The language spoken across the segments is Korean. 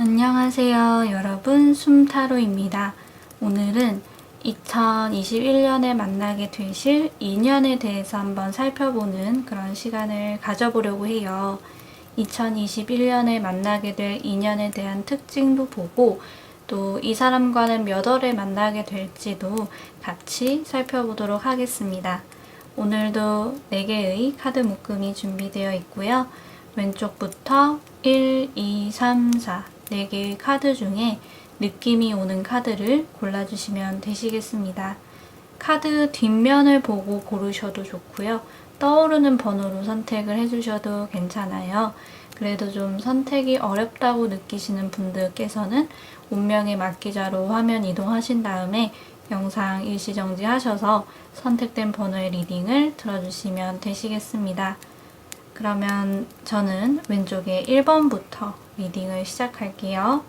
안녕하세요, 여러분. 숨타로입니다. 오늘은 2021년에 만나게 되실 인연에 대해서 한번 살펴보는 그런 시간을 가져보려고 해요. 2021년에 만나게 될 인연에 대한 특징도 보고 또 이 사람과는 몇 월에 만나게 될지도 같이 살펴보도록 하겠습니다. 오늘도 4개의 카드 묶음이 준비되어 있고요. 왼쪽부터 1, 2, 3, 4 4개의 카드 중에 느낌이 오는 카드를 골라주시면 되시겠습니다. 카드 뒷면을 보고 고르셔도 좋고요. 떠오르는 번호로 선택을 해주셔도 괜찮아요. 그래도 좀 선택이 어렵다고 느끼시는 분들께서는 운명의 막기자로 화면 이동하신 다음에 영상 일시정지 하셔서 선택된 번호의 리딩을 들어주시면 되시겠습니다. 그러면 저는 왼쪽에 1번부터 리딩을 시작할게요.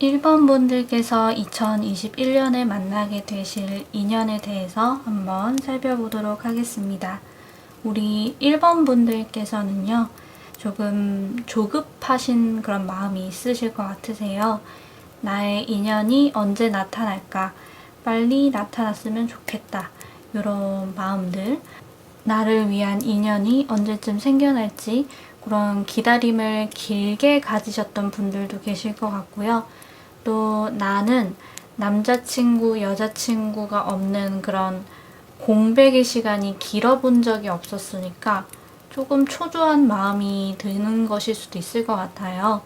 일 번 분들께서 2021년에 만나게 되실 인연에 대해서 한번 살펴보도록 하겠습니다. 우리 1번 분들께서는요, 조금 조급하신 그런 마음이 있으실 것 같으세요. 나의 인연이 언제 나타날까? 빨리 나타났으면 좋겠다. 이런 마음들. 나를 위한 인연이 언제쯤 생겨날지 그런 기다림을 길게 가지셨던 분들도 계실 것 같고요. 또 나는 남자친구, 여자친구가 없는 그런 공백의 시간이 길어본 적이 없었으니까 조금 초조한 마음이 드는 것일 수도 있을 것 같아요.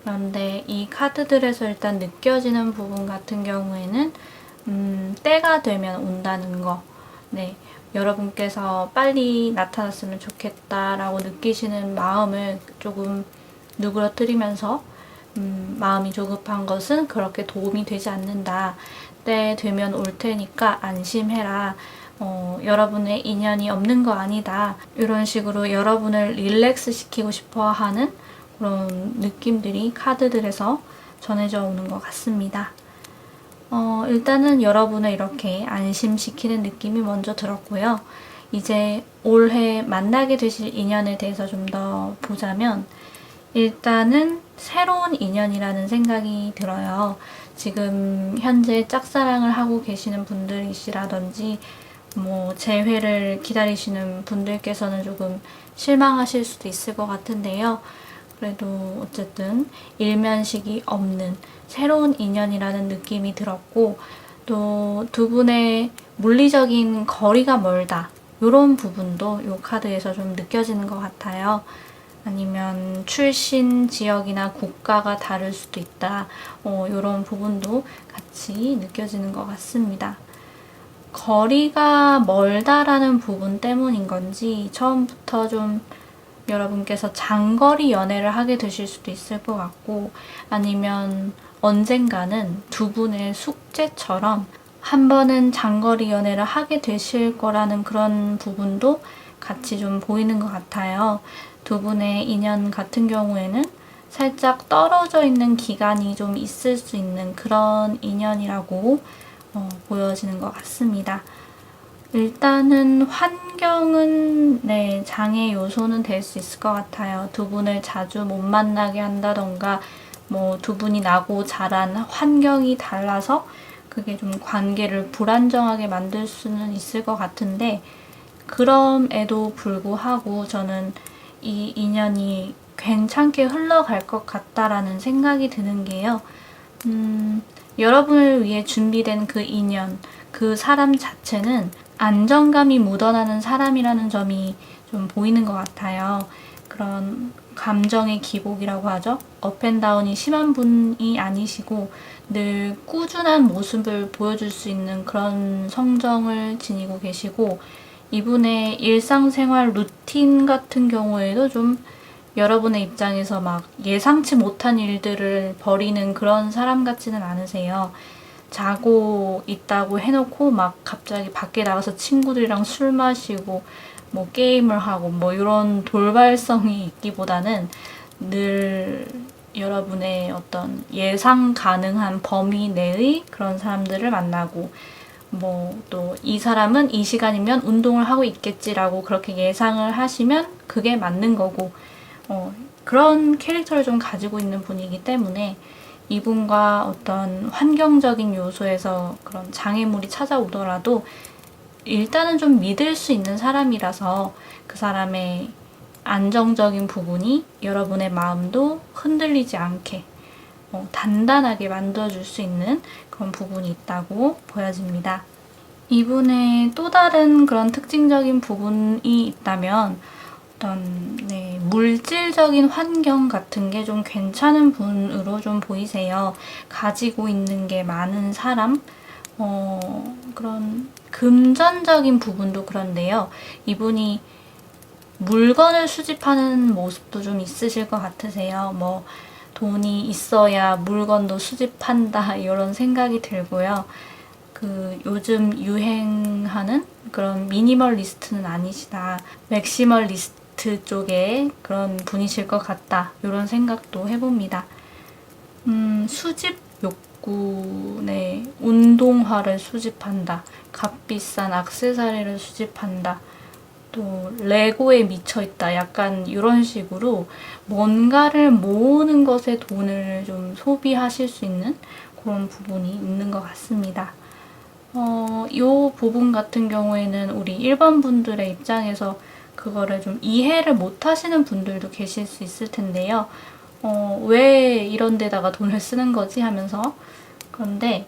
그런데 이 카드들에서 일단 느껴지는 부분 같은 경우에는 때가 되면 온다는 거. 네, 여러분께서 빨리 나타났으면 좋겠다라고 느끼시는 마음을 조금 누그러뜨리면서 마음이 조급한 것은 그렇게 도움이 되지 않는다. 때 되면 올 테니까 안심해라. 여러분의 인연이 없는 거 아니다. 이런 식으로 여러분을 릴렉스 시키고 싶어 하는 그런 느낌들이 카드들에서 전해져 오는 것 같습니다. 일단은 여러분을 이렇게 안심시키는 느낌이 먼저 들었고요. 이제 올해 만나게 되실 인연에 대해서 좀 더 보자면 일단은 새로운 인연이라는 생각이 들어요. 지금 현재 짝사랑을 하고 계시는 분들이시라든지 재회를 기다리시는 분들께서는 조금 실망하실 수도 있을 것 같은데요. 그래도 어쨌든 일면식이 없는 새로운 인연이라는 느낌이 들었고 또 두 분의 물리적인 거리가 멀다. 이런 부분도 이 카드에서 좀 느껴지는 것 같아요. 아니면 출신 지역이나 국가가 다를 수도 있다. 이런 부분도 같이 느껴지는 것 같습니다. 거리가 멀다라는 부분 때문인 건지 처음부터 좀 여러분께서 장거리 연애를 하게 되실 수도 있을 것 같고 아니면 언젠가는 두 분의 숙제처럼 한 번은 장거리 연애를 하게 되실 거라는 그런 부분도 같이 좀 보이는 것 같아요. 두 분의 인연 같은 경우에는 살짝 떨어져 있는 기간이 좀 있을 수 있는 그런 인연이라고 보여지는 것 같습니다. 일단은 환경은 네, 장애 요소는 될 수 있을 것 같아요. 두 분을 자주 못 만나게 한다던가 뭐 두 분이 나고 자란 환경이 달라서 그게 좀 관계를 불안정하게 만들 수는 있을 것 같은데 그럼에도 불구하고 저는 이 인연이 괜찮게 흘러갈 것 같다라는 생각이 드는 게요. 여러분을 위해 준비된 그 인연, 그 사람 자체는 안정감이 묻어나는 사람이라는 점이 좀 보이는 것 같아요. 그런 감정의 기복이라고 하죠. 업앤다운이 심한 분이 아니시고 늘 꾸준한 모습을 보여줄 수 있는 그런 성정을 지니고 계시고 이분의 일상생활 루틴 같은 경우에도 좀 여러분의 입장에서 막 예상치 못한 일들을 벌이는 그런 사람 같지는 않으세요. 자고 있다고 해놓고 막 갑자기 밖에 나가서 친구들이랑 술 마시고 뭐 게임을 하고 뭐 이런 돌발성이 있기보다는 늘 여러분의 어떤 예상 가능한 범위 내의 그런 사람들을 만나고 뭐 또 이 사람은 이 시간이면 운동을 하고 있겠지라고 그렇게 예상을 하시면 그게 맞는 거고 그런 캐릭터를 좀 가지고 있는 분이기 때문에 이분과 어떤 환경적인 요소에서 그런 장애물이 찾아오더라도 일단은 좀 믿을 수 있는 사람이라서 그 사람의 안정적인 부분이 여러분의 마음도 흔들리지 않게 단단하게 만들어줄 수 있는 그런 부분이 있다고 보여집니다. 이분의 또 다른 그런 특징적인 부분이 있다면 어떤 물질적인 환경 같은 게 좀 괜찮은 분으로 좀 보이세요. 가지고 있는 게 많은 사람, 그런 금전적인 부분도 그런데요. 이분이 물건을 수집하는 모습도 좀 있으실 것 같으세요. 뭐 돈이 있어야 물건도 수집한다 이런 생각이 들고요. 그 요즘 유행하는 그런 미니멀리스트는 아니시다. 맥시멀리스트 쪽에 그런 분이실 것 같다. 이런 생각도 해봅니다. 수집 욕구네. 운동화를 수집한다. 값비싼 액세서리를 수집한다. 또 레고에 미쳐있다. 약간 이런 식으로 뭔가를 모으는 것에 돈을 좀 소비하실 수 있는 그런 부분이 있는 것 같습니다. 이 부분 같은 경우에는 우리 1번 분들의 입장에서 그거를 좀 이해를 못 하시는 분들도 계실 수 있을 텐데요. 왜 이런 데다가 돈을 쓰는 거지 하면서 그런데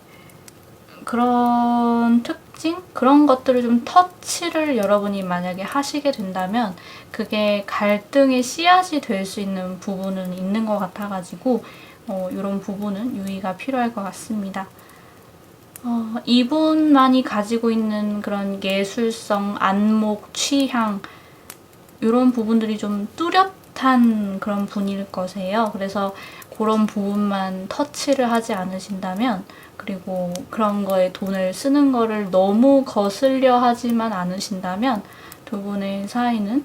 그런 특징? 그런 것들을 좀 터치를 여러분이 만약에 하시게 된다면 그게 갈등의 씨앗이 될 수 있는 부분은 있는 것 같아가지고 이런 부분은 유의가 필요할 것 같습니다. 이분만이 가지고 있는 그런 예술성, 안목, 취향 이런 부분들이 좀 뚜렷한 그런 분일 거세요. 그래서 그런 부분만 터치를 하지 않으신다면 그리고 그런 거에 돈을 쓰는 거를 너무 거슬려 하지만 않으신다면 두 분의 사이는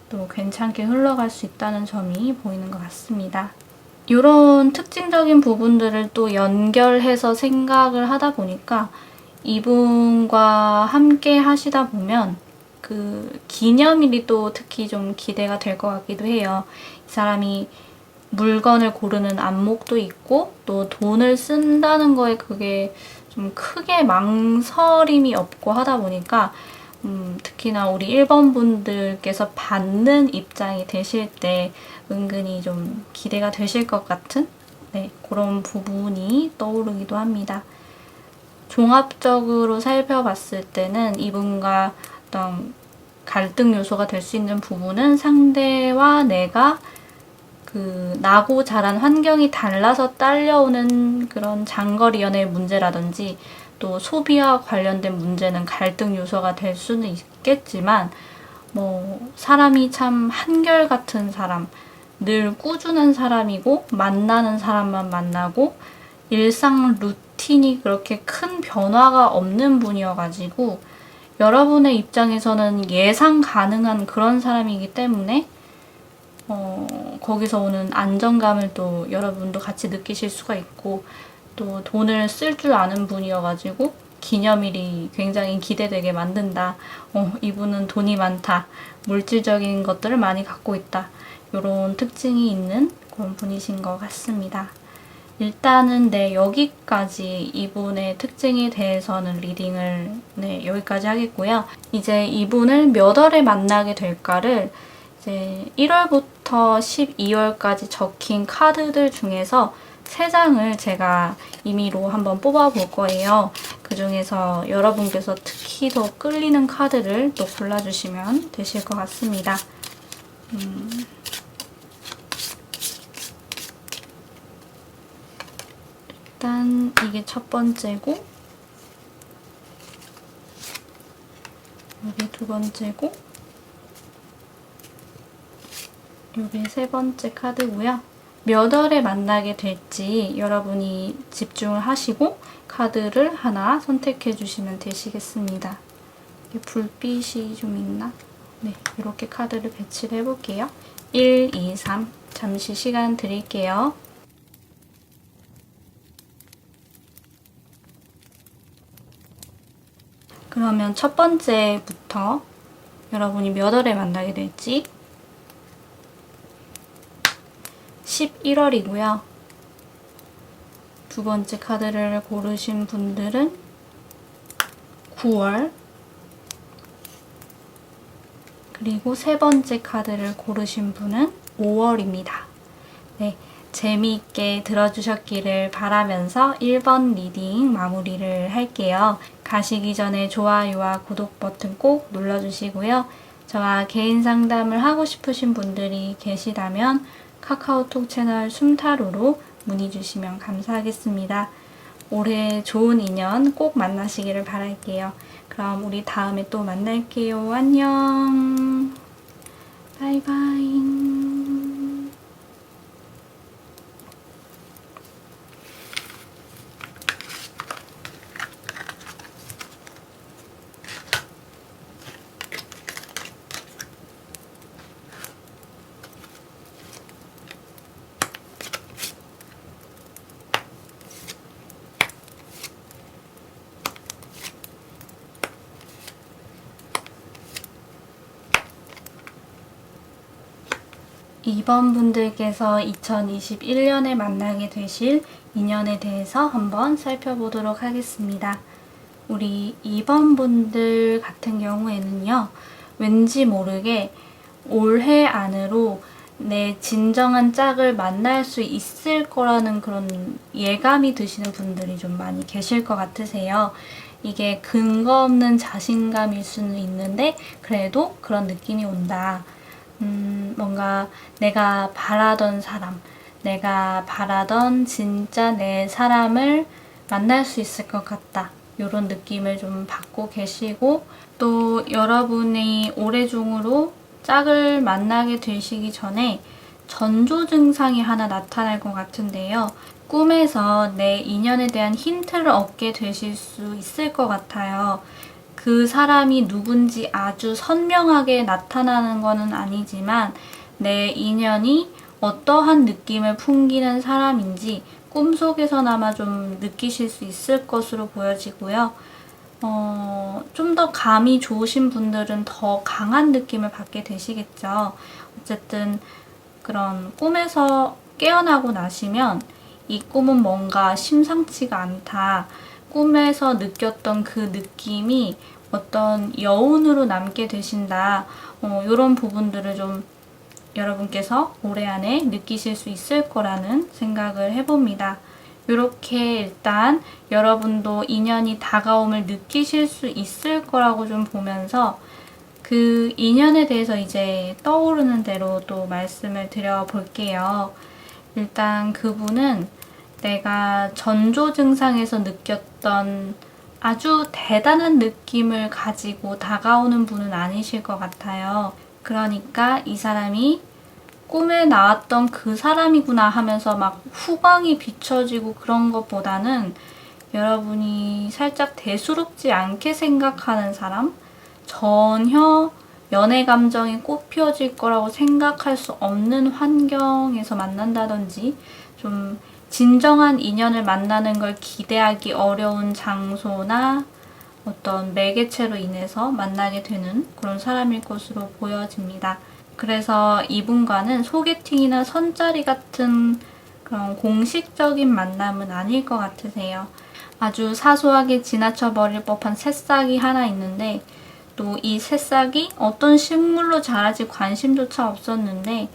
또 괜찮게 흘러갈 수 있다는 점이 보이는 것 같습니다. 이런 특징적인 부분들을 또 연결해서 생각을 하다 보니까 이분과 함께 하시다 보면 그 기념일이 또 특히 좀 기대가 될 것 같기도 해요. 이 사람이 물건을 고르는 안목도 있고 또 돈을 쓴다는 거에 그게 좀 크게 망설임이 없고 하다 보니까 특히나 우리 1번 분들께서 받는 입장이 되실 때 은근히 좀 기대가 되실 것 같은 그런 부분이 떠오르기도 합니다. 종합적으로 살펴봤을 때는 이분과 어떤 갈등 요소가 될 수 있는 부분은 상대와 내가 그 나고 자란 환경이 달라서 딸려오는 그런 장거리 연애 문제라든지 또 소비와 관련된 문제는 갈등 요소가 될 수는 있겠지만 뭐 사람이 참 한결같은 사람, 늘 꾸준한 사람이고 만나는 사람만 만나고 일상 루틴이 그렇게 큰 변화가 없는 분이어가지고 여러분의 입장에서는 예상 가능한 그런 사람이기 때문에 거기서 오는 안정감을 또 여러분도 같이 느끼실 수가 있고 또 돈을 쓸 줄 아는 분이어가지고 기념일이 굉장히 기대되게 만든다. 이분은 돈이 많다. 물질적인 것들을 많이 갖고 있다. 이런 특징이 있는 그런 분이신 것 같습니다. 일단은 여기까지 이분의 특징에 대해서는 리딩을 여기까지 하겠고요. 이제 이분을 몇 월에 만나게 될까를 이제 1월부터 12월까지 적힌 카드들 중에서 3장을 제가 임의로 한번 뽑아볼 거예요. 그 중에서 여러분께서 특히 더 끌리는 카드를 또 골라주시면 되실 것 같습니다. 일단 이게 첫 번째고, 여기 두 번째고, 여기 세 번째 카드고요. 몇 월에 만나게 될지 여러분이 집중을 하시고 카드를 하나 선택해 주시면 되시겠습니다. 불빛이 좀 있나? 네, 이렇게 카드를 배치를 해볼게요. 1, 2, 3 잠시 시간 드릴게요. 그러면 첫 번째부터 여러분이 몇 월에 만나게 될지 11월이고요. 두 번째 카드를 고르신 분들은 9월, 그리고 세 번째 카드를 고르신 분은 5월입니다. 네, 재미있게 들어주셨기를 바라면서 1번 리딩 마무리를 할게요. 가시기 전에 좋아요와 구독 버튼 꼭 눌러주시고요. 저와 개인 상담을 하고 싶으신 분들이 계시다면 카카오톡 채널 숨타로로 문의 주시면 감사하겠습니다. 올해 좋은 인연 꼭 만나시기를 바랄게요. 그럼 우리 다음에 또 만날게요. 안녕. 바이바이. 2번 분들께서 2021년에 만나게 되실 인연에 대해서 한번 살펴보도록 하겠습니다. 우리 2번 분들 같은 경우에는요, 왠지 모르게 올해 안으로 내 진정한 짝을 만날 수 있을 거라는 그런 예감이 드시는 분들이 좀 많이 계실 것 같으세요. 이게 근거 없는 자신감일 수는 있는데 그래도 그런 느낌이 온다. 뭔가 내가 바라던 사람, 내가 바라던 진짜 내 사람을 만날 수 있을 것 같다. 이런 느낌을 좀 받고 계시고, 또 여러분이 올해 중으로 짝을 만나게 되시기 전에 전조 증상이 하나 나타날 것 같은데요. 꿈에서 내 인연에 대한 힌트를 얻게 되실 수 있을 것 같아요. 그 사람이 누군지 아주 선명하게 나타나는 것은 아니지만 내 인연이 어떠한 느낌을 풍기는 사람인지 꿈속에서나마 좀 느끼실 수 있을 것으로 보여지고요. 좀 더 감이 좋으신 분들은 더 강한 느낌을 받게 되시겠죠. 어쨌든 그런 꿈에서 깨어나고 나시면 이 꿈은 뭔가 심상치가 않다. 꿈에서 느꼈던 그 느낌이 어떤 여운으로 남게 되신다. 이런 부분들을 좀 여러분께서 올해 안에 느끼실 수 있을 거라는 생각을 해봅니다. 이렇게 일단 여러분도 인연이 다가옴을 느끼실 수 있을 거라고 좀 보면서 그 인연에 대해서 이제 떠오르는 대로 또 말씀을 드려볼게요. 일단 그분은 내가 전조 증상에서 느꼈던 아주 대단한 느낌을 가지고 다가오는 분은 아니실 것 같아요. 그러니까 이 사람이 꿈에 나왔던 그 사람이구나 하면서 막 후광이 비춰지고 그런 것보다는 여러분이 살짝 대수롭지 않게 생각하는 사람, 전혀 연애 감정이 꽃피워질 거라고 생각할 수 없는 환경에서 만난다든지 좀 진정한 인연을 만나는 걸 기대하기 어려운 장소나 어떤 매개체로 인해서 만나게 되는 그런 사람일 것으로 보여집니다. 그래서 이분과는 소개팅이나 선짜리 같은 그런 공식적인 만남은 아닐 것 같으세요. 아주 사소하게 지나쳐 버릴 법한 새싹이 하나 있는데 또 이 새싹이 어떤 식물로 자랄지 관심조차 없었는데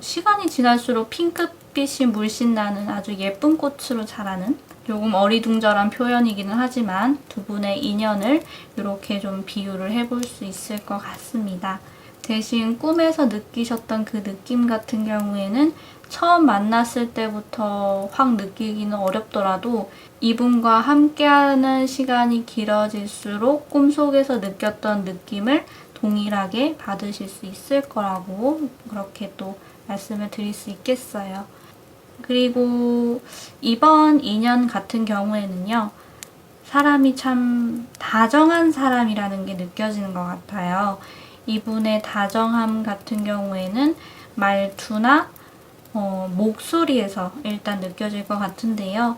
시간이 지날수록 핑크빛이 물씬 나는 아주 예쁜 꽃으로 자라는 조금 어리둥절한 표현이기는 하지만 두 분의 인연을 이렇게 좀 비유를 해볼 수 있을 것 같습니다. 대신 꿈에서 느끼셨던 그 느낌 같은 경우에는 처음 만났을 때부터 확 느끼기는 어렵더라도 이분과 함께하는 시간이 길어질수록 꿈속에서 느꼈던 느낌을 동일하게 받으실 수 있을 거라고 그렇게 또 말씀을 드릴 수 있겠어요. 그리고 이번 인연 같은 경우에는요. 사람이 참 다정한 사람이라는 게 느껴지는 것 같아요. 이분의 다정함 같은 경우에는 말투나 목소리에서 일단 느껴질 것 같은데요.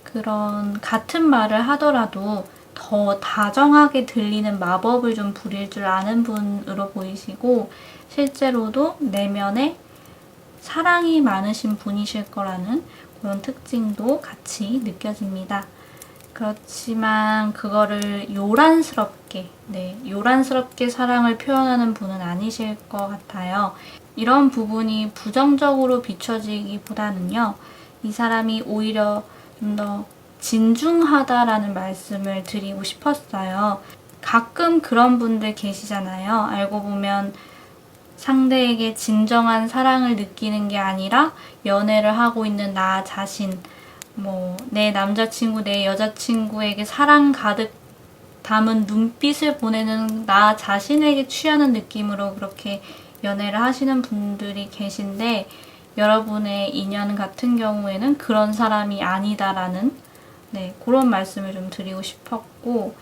그런 같은 말을 하더라도 더 다정하게 들리는 마법을 좀 부릴 줄 아는 분으로 보이시고 실제로도 내면에 사랑이 많으신 분이실 거라는 그런 특징도 같이 느껴집니다. 그렇지만 그거를 요란스럽게 사랑을 표현하는 분은 아니실 것 같아요. 이런 부분이 부정적으로 비춰지기보다는요. 이 사람이 오히려 좀 더 진중하다라는 말씀을 드리고 싶었어요. 가끔 그런 분들 계시잖아요. 알고 보면 상대에게 진정한 사랑을 느끼는 게 아니라 연애를 하고 있는 나 자신, 내 남자친구, 내 여자친구에게 사랑 가득 담은 눈빛을 보내는 나 자신에게 취하는 느낌으로 그렇게 연애를 하시는 분들이 계신데 여러분의 인연 같은 경우에는 그런 사람이 아니다라는 그런 말씀을 좀 드리고 싶었고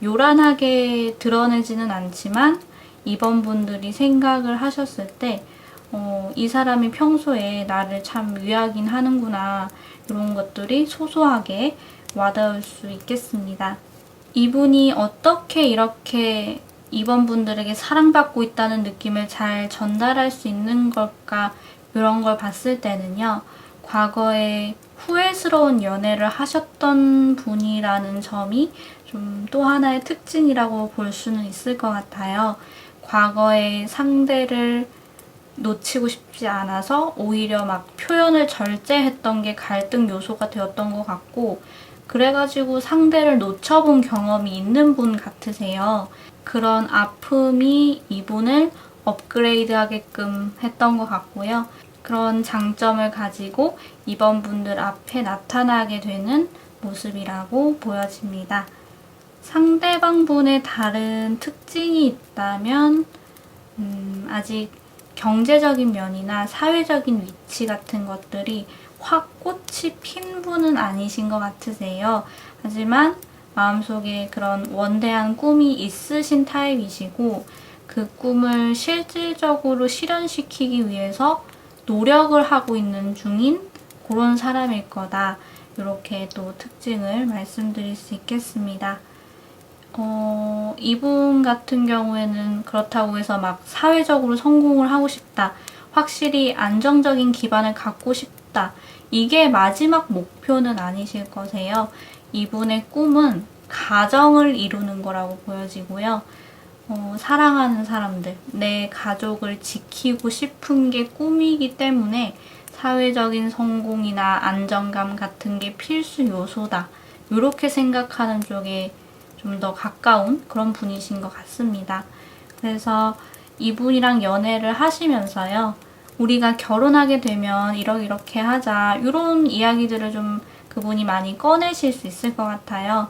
요란하게 드러내지는 않지만 이번 분들이 생각을 하셨을 때 이 사람이 평소에 나를 참 위하긴 하는구나 이런 것들이 소소하게 와닿을 수 있겠습니다. 이분이 어떻게 이렇게 이번 분들에게 사랑받고 있다는 느낌을 잘 전달할 수 있는 걸까 이런 걸 봤을 때는요. 과거에 후회스러운 연애를 하셨던 분이라는 점이 좀 또 하나의 특징이라고 볼 수는 있을 것 같아요. 과거의 상대를 놓치고 싶지 않아서 오히려 막 표현을 절제했던 게 갈등 요소가 되었던 것 같고 그래가지고 상대를 놓쳐본 경험이 있는 분 같으세요. 그런 아픔이 이분을 업그레이드 하게끔 했던 것 같고요. 그런 장점을 가지고 이번 분들 앞에 나타나게 되는 모습이라고 보여집니다. 상대방 분의 다른 특징이 있다면 아직 경제적인 면이나 사회적인 위치 같은 것들이 확 꽃이 핀 분은 아니신 것 같으세요. 하지만 마음속에 그런 원대한 꿈이 있으신 타입이시고 그 꿈을 실질적으로 실현시키기 위해서 노력을 하고 있는 중인 그런 사람일 거다. 이렇게 또 특징을 말씀드릴 수 있겠습니다. 이분 같은 경우에는 그렇다고 해서 막 사회적으로 성공을 하고 싶다. 확실히 안정적인 기반을 갖고 싶다. 이게 마지막 목표는 아니실 거세요. 이분의 꿈은 가정을 이루는 거라고 보여지고요. 사랑하는 사람들, 내 가족을 지키고 싶은 게 꿈이기 때문에 사회적인 성공이나 안정감 같은 게 필수 요소다. 이렇게 생각하는 쪽에 좀 더 가까운 그런 분이신 것 같습니다. 그래서 이분이랑 연애를 하시면서요. 우리가 결혼하게 되면 이렇게 하자. 이런 이야기들을 좀 그분이 많이 꺼내실 수 있을 것 같아요.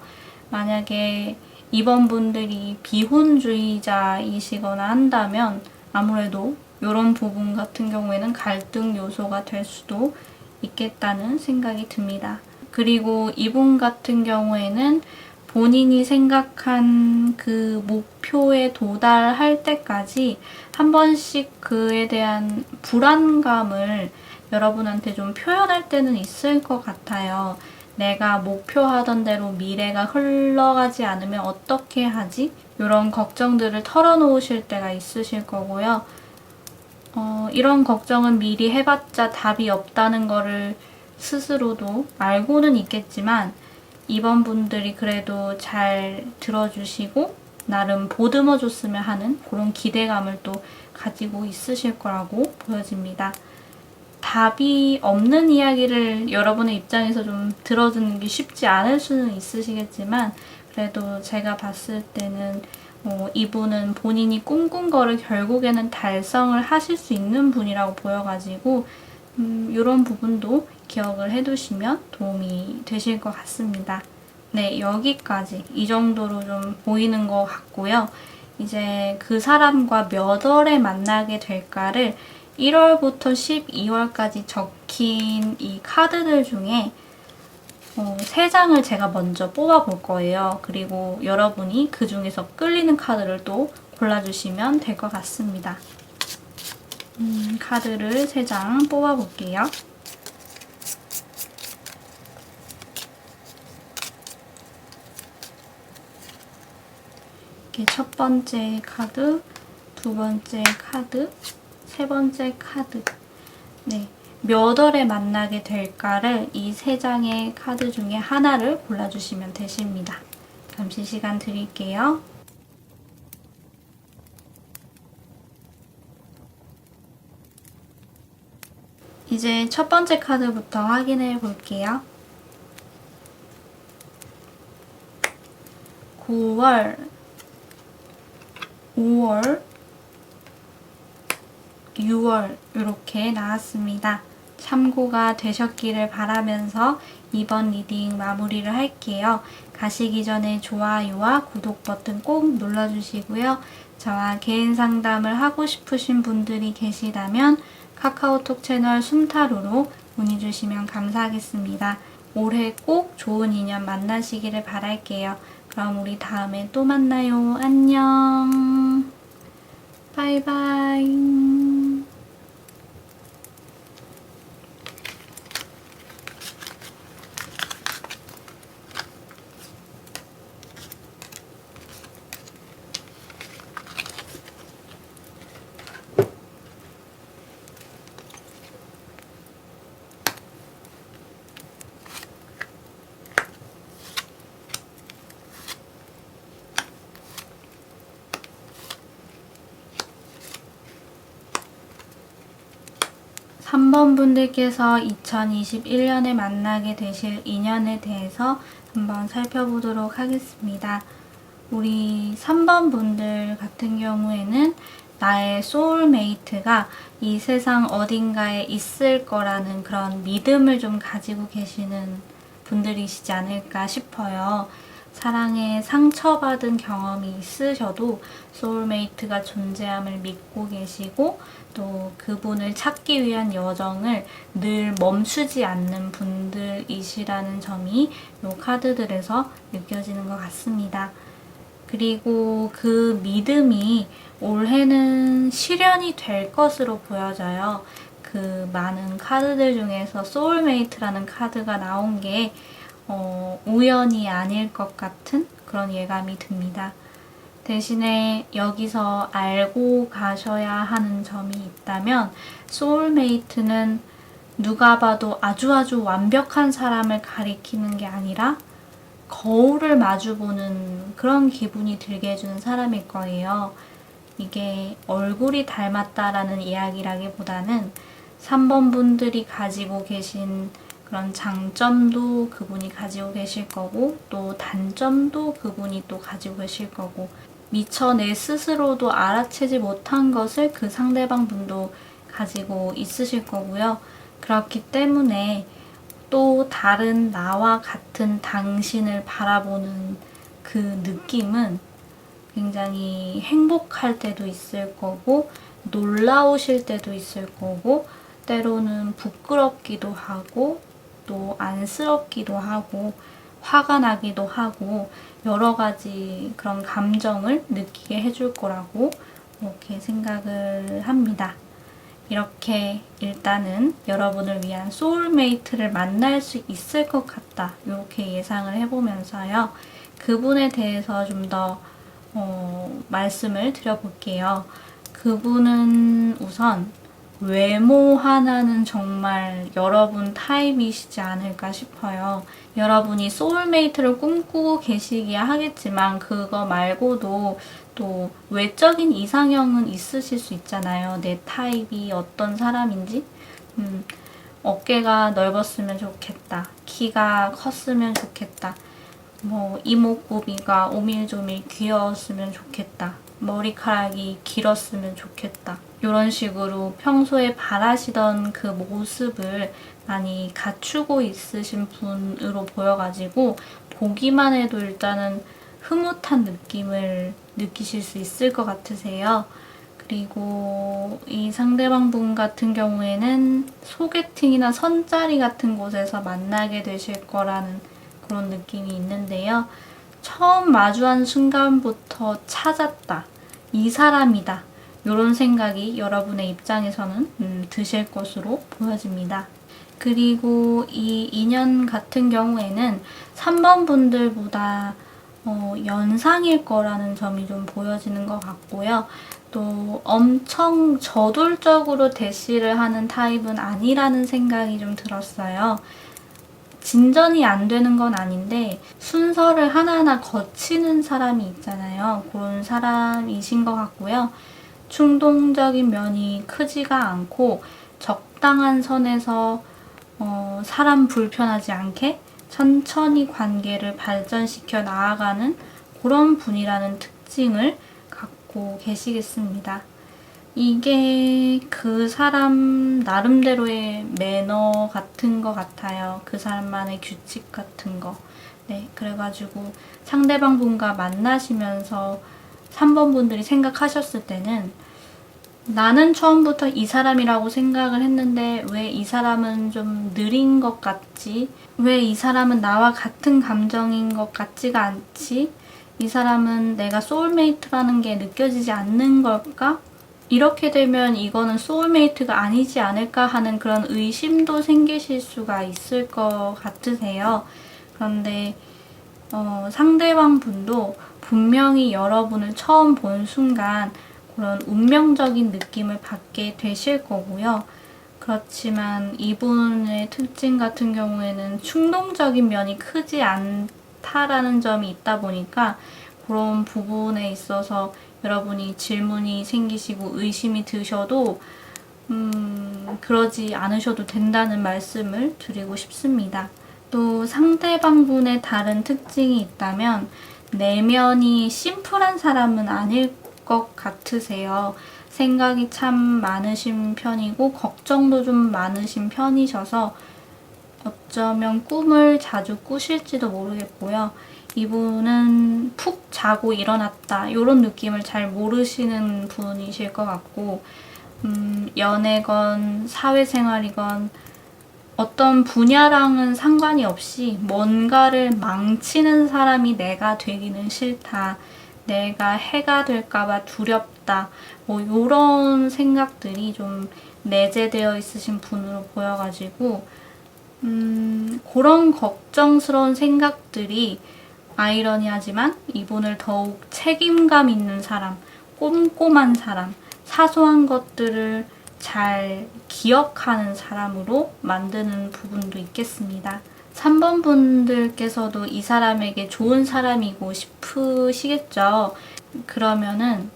만약에 이번 분들이 비혼주의자이시거나 한다면 아무래도 이런 부분 같은 경우에는 갈등 요소가 될 수도 있겠다는 생각이 듭니다. 그리고 이분 같은 경우에는 본인이 생각한 그 목표에 도달할 때까지 한 번씩 그에 대한 불안감을 여러분한테 좀 표현할 때는 있을 것 같아요. 내가 목표하던 대로 미래가 흘러가지 않으면 어떻게 하지? 이런 걱정들을 털어놓으실 때가 있으실 거고요. 이런 걱정은 미리 해봤자 답이 없다는 거를 스스로도 알고는 있겠지만 이번 분들이 그래도 잘 들어주시고 나름 보듬어 줬으면 하는 그런 기대감을 또 가지고 있으실 거라고 보여집니다. 답이 없는 이야기를 여러분의 입장에서 좀 들어주는 게 쉽지 않을 수는 있으시겠지만 그래도 제가 봤을 때는 이분은 본인이 꿈꾼 거를 결국에는 달성을 하실 수 있는 분이라고 보여가지고 이런 부분도 기억을 해두시면 도움이 되실 것 같습니다. 네, 여기까지 이 정도로 좀 보이는 것 같고요. 이제 그 사람과 몇 월에 만나게 될까를 1월부터 12월까지 적힌 이 카드들 중에 3장을 제가 먼저 뽑아볼 거예요. 그리고 여러분이 그 중에서 끌리는 카드를 또 골라주시면 될 것 같습니다. 카드를 3장 뽑아볼게요. 이렇게 첫 번째 카드, 두 번째 카드, 세 번째 카드. 네, 몇 월에 만나게 될까를 이 3장의 카드 중에 하나를 골라주시면 되십니다. 잠시 시간 드릴게요. 이제 첫 번째 카드부터 확인해 볼게요. 9월, 5월, 6월 이렇게 나왔습니다. 참고가 되셨기를 바라면서 이번 리딩 마무리를 할게요. 가시기 전에 좋아요와 구독 버튼 꼭 눌러주시고요. 저와 개인 상담을 하고 싶으신 분들이 계시다면 카카오톡 채널 숨타로로 문의 주시면 감사하겠습니다. 올해 꼭 좋은 인연 만나시기를 바랄게요. 그럼 우리 다음에 또 만나요. 안녕. 바이바이. 삼 번 분들께서 2021년에 만나게 되실 인연에 대해서 한번 살펴보도록 하겠습니다. 우리 3번 분들 같은 경우에는 나의 소울메이트가 이 세상 어딘가에 있을 거라는 그런 믿음을 좀 가지고 계시는 분들이시지 않을까 싶어요. 사랑에 상처받은 경험이 있으셔도 소울메이트가 존재함을 믿고 계시고 또 그분을 찾기 위한 여정을 늘 멈추지 않는 분들이시라는 점이 이 카드들에서 느껴지는 것 같습니다. 그리고 그 믿음이 올해는 실현이 될 것으로 보여져요. 그 많은 카드들 중에서 소울메이트라는 카드가 나온 게 우연이 아닐 것 같은 그런 예감이 듭니다. 대신에 여기서 알고 가셔야 하는 점이 있다면 소울메이트는 누가 봐도 아주 완벽한 사람을 가리키는 게 아니라 거울을 마주보는 그런 기분이 들게 해주는 사람일 거예요. 이게 얼굴이 닮았다라는 이야기라기보다는 3번 분들이 가지고 계신 그런 장점도 그분이 가지고 계실 거고 또 단점도 그분이 또 가지고 계실 거고 미처 내 스스로도 알아채지 못한 것을 그 상대방 분도 가지고 있으실 거고요. 그렇기 때문에 또 다른 나와 같은 당신을 바라보는 그 느낌은 굉장히 행복할 때도 있을 거고 놀라우실 때도 있을 거고 때로는 부끄럽기도 하고 또 안쓰럽기도 하고 화가 나기도 하고 여러 가지 그런 감정을 느끼게 해줄 거라고 이렇게 생각을 합니다. 이렇게 일단은 여러분을 위한 소울메이트를 만날 수 있을 것 같다. 이렇게 예상을 해보면서요. 그분에 대해서 좀 더 말씀을 드려볼게요. 그분은 우선 외모 하나는 정말 여러분 타입이시지 않을까 싶어요. 여러분이 소울메이트를 꿈꾸고 계시기야 하겠지만 그거 말고도 또 외적인 이상형은 있으실 수 있잖아요. 내 타입이 어떤 사람인지. 어깨가 넓었으면 좋겠다. 키가 컸으면 좋겠다. 이목구비가 오밀조밀 귀여웠으면 좋겠다. 머리카락이 길었으면 좋겠다. 이런 식으로 평소에 바라시던 그 모습을 많이 갖추고 있으신 분으로 보여가지고 보기만 해도 일단은 흐뭇한 느낌을 느끼실 수 있을 것 같으세요. 그리고 이 상대방 분 같은 경우에는 소개팅이나 선자리 같은 곳에서 만나게 되실 거라는 그런 느낌이 있는데요. 처음 마주한 순간부터 찾았다. 이 사람이다. 이런 생각이 여러분의 입장에서는 드실 것으로 보여집니다. 그리고 이 인연 같은 경우에는 3번 분들보다 연상일 거라는 점이 좀 보여지는 것 같고요. 또 엄청 저돌적으로 대시를 하는 타입은 아니라는 생각이 좀 들었어요. 진전이 안 되는 건 아닌데 순서를 하나하나 거치는 사람이 있잖아요. 그런 사람이신 것 같고요. 충동적인 면이 크지가 않고 적당한 선에서 사람 불편하지 않게 천천히 관계를 발전시켜 나아가는 그런 분이라는 특징을 갖고 계시겠습니다. 이게 그 사람 나름대로의 매너 같은 것 같아요. 그 사람만의 규칙 같은 거. 네, 그래가지고 상대방 분과 만나시면서 3번 분들이 생각하셨을 때는 나는 처음부터 이 사람이라고 생각을 했는데 왜 이 사람은 좀 느린 것 같지? 왜 이 사람은 나와 같은 감정인 것 같지가 않지? 이 사람은 내가 소울메이트라는 게 느껴지지 않는 걸까? 이렇게 되면 이거는 소울메이트가 아니지 않을까 하는 그런 의심도 생기실 수가 있을 것 같으세요. 그런데 상대방 분도 분명히 여러분을 처음 본 순간 그런 운명적인 느낌을 받게 되실 거고요. 그렇지만 이분의 특징 같은 경우에는 충동적인 면이 크지 않다라는 점이 있다 보니까 그런 부분에 있어서 여러분이 질문이 생기시고 의심이 드셔도 그러지 않으셔도 된다는 말씀을 드리고 싶습니다. 또 상대방분의 다른 특징이 있다면 내면이 심플한 사람은 아닐 것 같으세요. 생각이 참 많으신 편이고 걱정도 좀 많으신 편이셔서 어쩌면 꿈을 자주 꾸실지도 모르겠고요. 이분은 푹 자고 일어났다 이런 느낌을 잘 모르시는 분이실 것 같고 연애건 사회생활이건 어떤 분야랑은 상관이 없이 뭔가를 망치는 사람이 내가 되기는 싫다. 내가 해가 될까봐 두렵다. 이런 생각들이 좀 내재되어 있으신 분으로 보여가지고 그런 걱정스러운 생각들이 아이러니하지만 이분을 더욱 책임감 있는 사람, 꼼꼼한 사람, 사소한 것들을 잘 기억하는 사람으로 만드는 부분도 있겠습니다. 3번 분들께서도 이 사람에게 좋은 사람이고 싶으시겠죠. 그러면은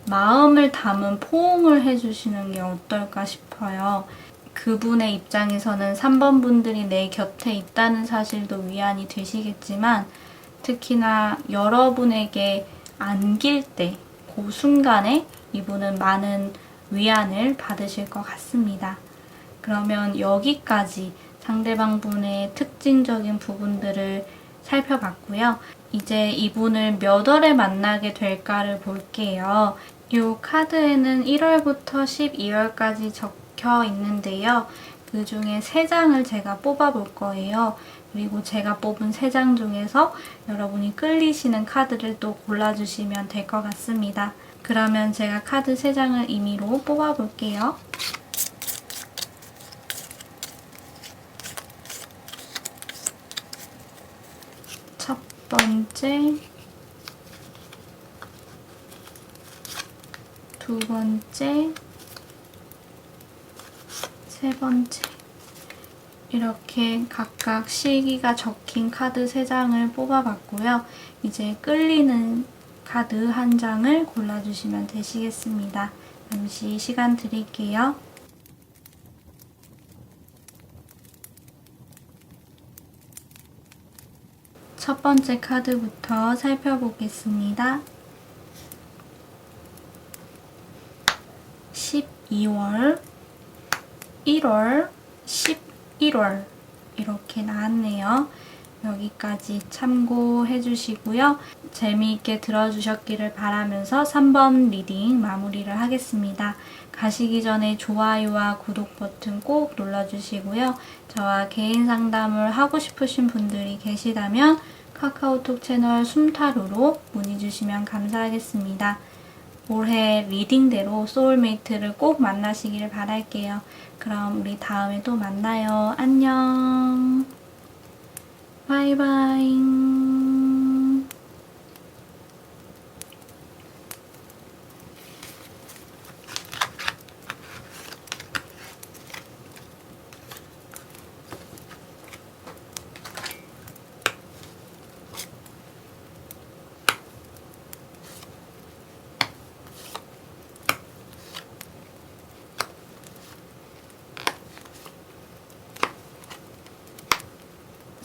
마음을 담은 포옹을 해주시는 게 어떨까 싶어요. 그분의 입장에서는 3번 분들이 내 곁에 있다는 사실도 위안이 되시겠지만 특히나 여러분에게 안길 때 그 순간에 이분은 많은 위안을 받으실 것 같습니다. 그러면 여기까지 상대방 분의 특징적인 부분들을 살펴봤고요. 이제 이분을 몇 월에 만나게 될까를 볼게요. 이 카드에는 1월부터 12월까지 적혀 있는데요. 그 중에 3장을 제가 뽑아볼 거예요. 그리고 제가 뽑은 3장 중에서 여러분이 끌리시는 카드를 또 골라주시면 될 것 같습니다. 그러면 제가 카드 3장을 임의로 뽑아볼게요. 번째, 두 번째, 세 번째. 이렇게 각각 실기가 적힌 카드 3장을 뽑아봤고요. 이제 끌리는 카드 1장을 골라주시면 되시겠습니다. 잠시 시간 드릴게요. 첫 번째 카드부터 살펴보겠습니다. 12월, 1월, 11월 이렇게 나왔네요. 여기까지 참고해 주시고요. 재미있게 들어주셨기를 바라면서 3번 리딩 마무리를 하겠습니다. 가시기 전에 좋아요와 구독 버튼 꼭 눌러주시고요. 저와 개인 상담을 하고 싶으신 분들이 계시다면 카카오톡 채널 숨타로로 문의 주시면 감사하겠습니다. 올해 리딩대로 소울메이트를 꼭 만나시길 바랄게요. 그럼 우리 다음에 또 만나요. 안녕. 바이바이.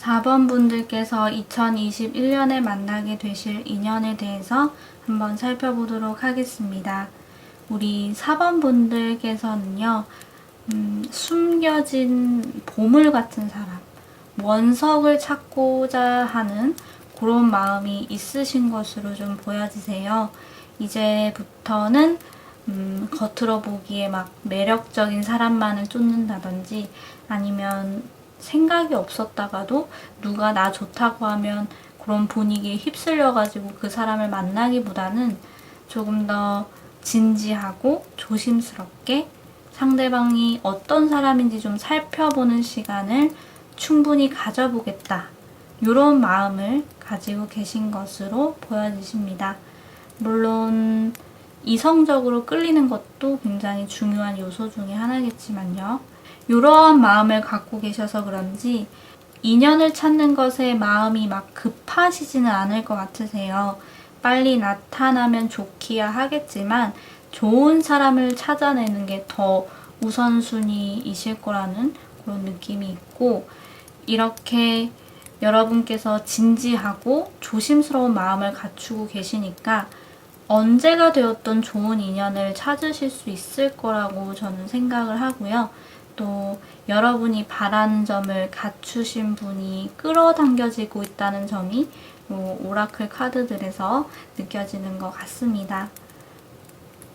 4번 분들께서 2021년에 만나게 되실 인연에 대해서 한번 살펴보도록 하겠습니다. 우리 4번 분들께서는요, 숨겨진 보물 같은 사람, 원석을 찾고자 하는 그런 마음이 있으신 것으로 좀 보여지세요. 이제부터는 겉으로 보기에 막 매력적인 사람만을 쫓는다든지 아니면 생각이 없었다가도 누가 나 좋다고 하면 그런 분위기에 휩쓸려가지고 그 사람을 만나기보다는 조금 더 진지하고 조심스럽게 상대방이 어떤 사람인지 좀 살펴보는 시간을 충분히 가져보겠다. 이런 마음을 가지고 계신 것으로 보여지십니다. 물론 이성적으로 끌리는 것도 굉장히 중요한 요소 중에 하나겠지만요. 이러한 마음을 갖고 계셔서 그런지 인연을 찾는 것에 마음이 막 급하시지는 않을 것 같으세요. 빨리 나타나면 좋기야 하겠지만 좋은 사람을 찾아내는 게 더 우선순위이실 거라는 그런 느낌이 있고, 이렇게 여러분께서 진지하고 조심스러운 마음을 갖추고 계시니까 언제가 되었던 좋은 인연을 찾으실 수 있을 거라고 저는 생각을 하고요. 또 여러분이 바라는 점을 갖추신 분이 끌어당겨지고 있다는 점이 오라클 카드들에서 느껴지는 것 같습니다.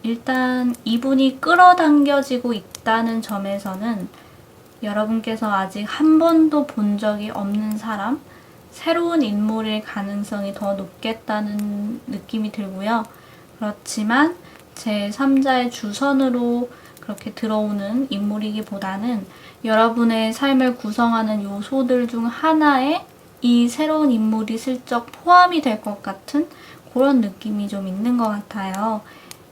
일단 이분이 끌어당겨지고 있다는 점에서는 여러분께서 아직 한 번도 본 적이 없는 사람, 새로운 인물일 가능성이 더 높겠다는 느낌이 들고요. 그렇지만 제3자의 주선으로 그렇게 들어오는 인물이기보다는 여러분의 삶을 구성하는 요소들 중 하나에 이 새로운 인물이 슬쩍 포함이 될 것 같은 그런 느낌이 좀 있는 것 같아요.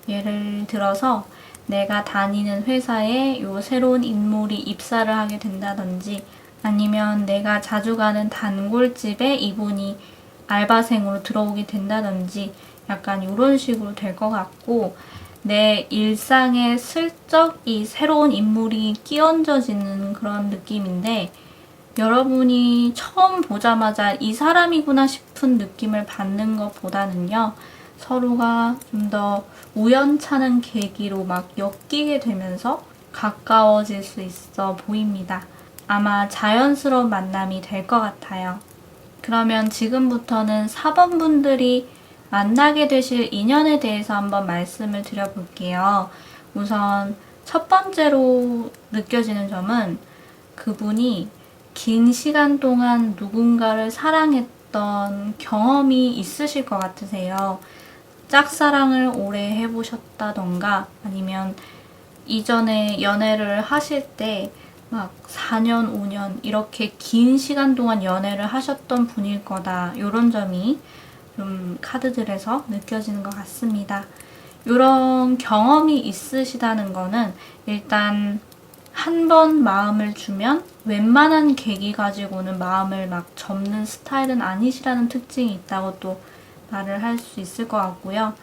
예를 들어서 내가 다니는 회사에 요 새로운 인물이 입사를 하게 된다든지 아니면 내가 자주 가는 단골집에 이분이 알바생으로 들어오게 된다든지 약간 이런 식으로 될 것 같고, 내 일상에 슬쩍 이 새로운 인물이 끼얹어지는 그런 느낌인데 여러분이 처음 보자마자 이 사람이구나 싶은 느낌을 받는 것보다는요, 서로가 좀 더 우연찮은 계기로 막 엮이게 되면서 가까워질 수 있어 보입니다. 아마 자연스러운 만남이 될 것 같아요. 그러면 지금부터는 4번 분들이 만나게 되실 인연에 대해서 한번 말씀을 드려볼게요. 우선 첫 번째로 느껴지는 점은 그분이 긴 시간 동안 누군가를 사랑했던 경험이 있으실 것 같으세요. 짝사랑을 오래 해보셨다던가 아니면 이전에 연애를 하실 때 막 4년, 5년 이렇게 긴 시간 동안 연애를 하셨던 분일 거다. 이런 점이 좀 카드들에서 느껴지는 것 같습니다. 이런 경험이 있으시다는 거는 일단 한 번 마음을 주면 웬만한 계기 가지고는 마음을 막 접는 스타일은 아니시라는 특징이 있다고 또 말을 할 수 있을 것 같고요.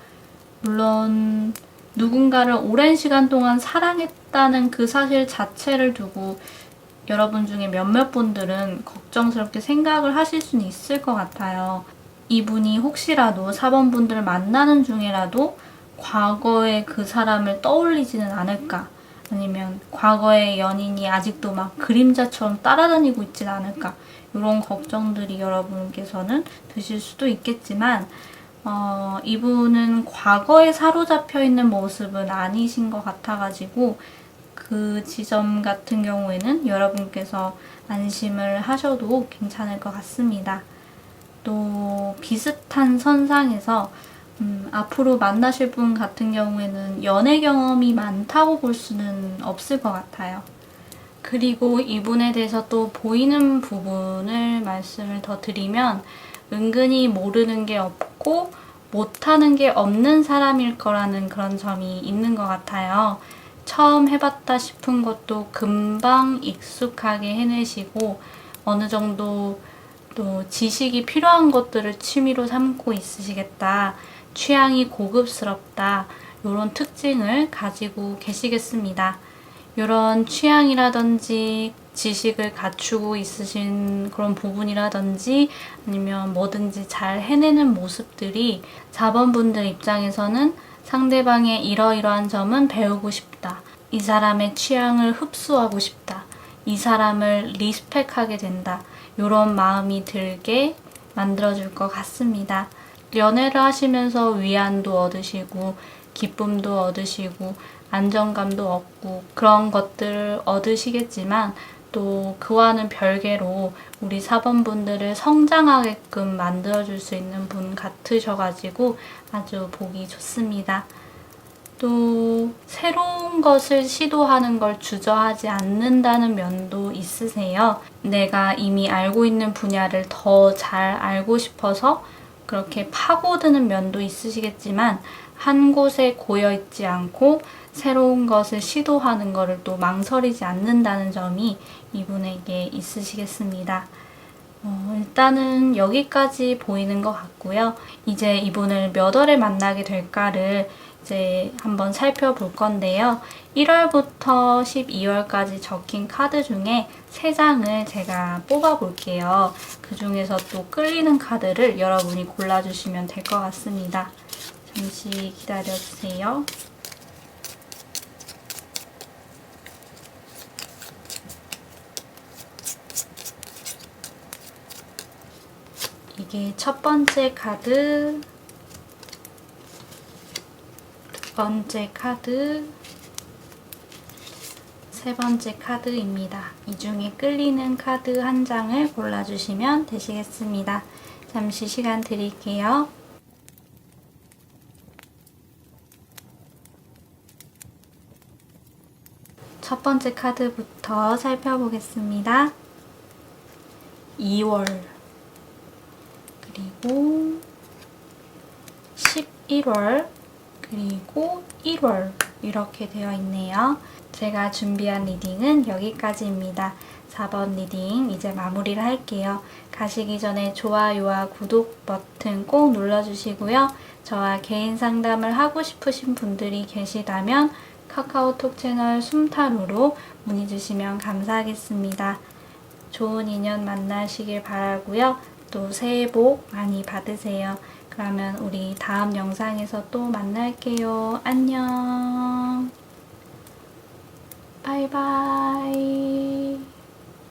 물론 누군가를 오랜 시간 동안 사랑했다는 그 사실 자체를 두고 여러분 중에 몇몇 분들은 걱정스럽게 생각을 하실 수는 있을 것 같아요. 이분이 혹시라도 4번 분들 만나는 중이라도 과거의 그 사람을 떠올리지는 않을까? 아니면 과거의 연인이 아직도 막 그림자처럼 따라다니고 있진 않을까? 이런 걱정들이 여러분께서는 드실 수도 있겠지만 이분은 과거에 사로잡혀 있는 모습은 아니신 것 같아가지고 그 지점 같은 경우에는 여러분께서 안심을 하셔도 괜찮을 것 같습니다. 또 비슷한 선상에서 앞으로 만나실 분 같은 경우에는 연애 경험이 많다고 볼 수는 없을 것 같아요. 그리고 이분에 대해서 또 보이는 부분을 말씀을 더 드리면 은근히 모르는 게 없고 못하는 게 없는 사람일 거라는 그런 점이 있는 것 같아요. 처음 해봤다 싶은 것도 금방 익숙하게 해내시고 어느 정도 또 지식이 필요한 것들을 취미로 삼고 있으시겠다. 취향이 고급스럽다. 이런 특징을 가지고 계시겠습니다. 이런 취향이라든지 지식을 갖추고 있으신 그런 부분이라든지 아니면 뭐든지 잘 해내는 모습들이 4번 분들 입장에서는 상대방의 이러이러한 점은 배우고 싶다. 이 사람의 취향을 흡수하고 싶다. 이 사람을 리스펙하게 된다. 이런 마음이 들게 만들어줄 것 같습니다. 연애를 하시면서 위안도 얻으시고 기쁨도 얻으시고 안정감도 얻고 그런 것들을 얻으시겠지만 또 그와는 별개로 우리 4번 분들을 성장하게끔 만들어줄 수 있는 분 같으셔가지고 아주 보기 좋습니다. 또 새로운 것을 시도하는 걸 주저하지 않는다는 면도 있으세요. 내가 이미 알고 있는 분야를 더 잘 알고 싶어서 그렇게 파고드는 면도 있으시겠지만 한 곳에 고여있지 않고 새로운 것을 시도하는 것을 또 망설이지 않는다는 점이 이분에게 있으시겠습니다. 일단은 여기까지 보이는 것 같고요. 이제 이분을 몇 월에 만나게 될까를 이제 한번 살펴볼 건데요. 1월부터 12월까지 적힌 카드 중에 3장을 제가 뽑아 볼게요. 그 중에서 또 끌리는 카드를 여러분이 골라주시면 될 것 같습니다. 잠시 기다려주세요. 이게 첫 번째 카드, 두 번째 카드, 세 번째 카드입니다. 이 중에 끌리는 카드 한 장을 골라주시면 되시겠습니다. 잠시 시간 드릴게요. 첫 번째 카드부터 살펴보겠습니다. 2월 그리고 11월 그리고 1월 이렇게 되어 있네요. 제가 준비한 리딩은 여기까지입니다. 4번 리딩 이제 마무리를 할게요. 가시기 전에 좋아요와 구독 버튼 꼭 눌러주시고요. 저와 개인 상담을 하고 싶으신 분들이 계시다면 카카오톡 채널 숨타로로 문의 주시면 감사하겠습니다. 좋은 인연 만나시길 바라고요. 또 새해 복 많이 받으세요. 그러면 우리 다음 영상에서 또 만날게요. 안녕. 바이바이.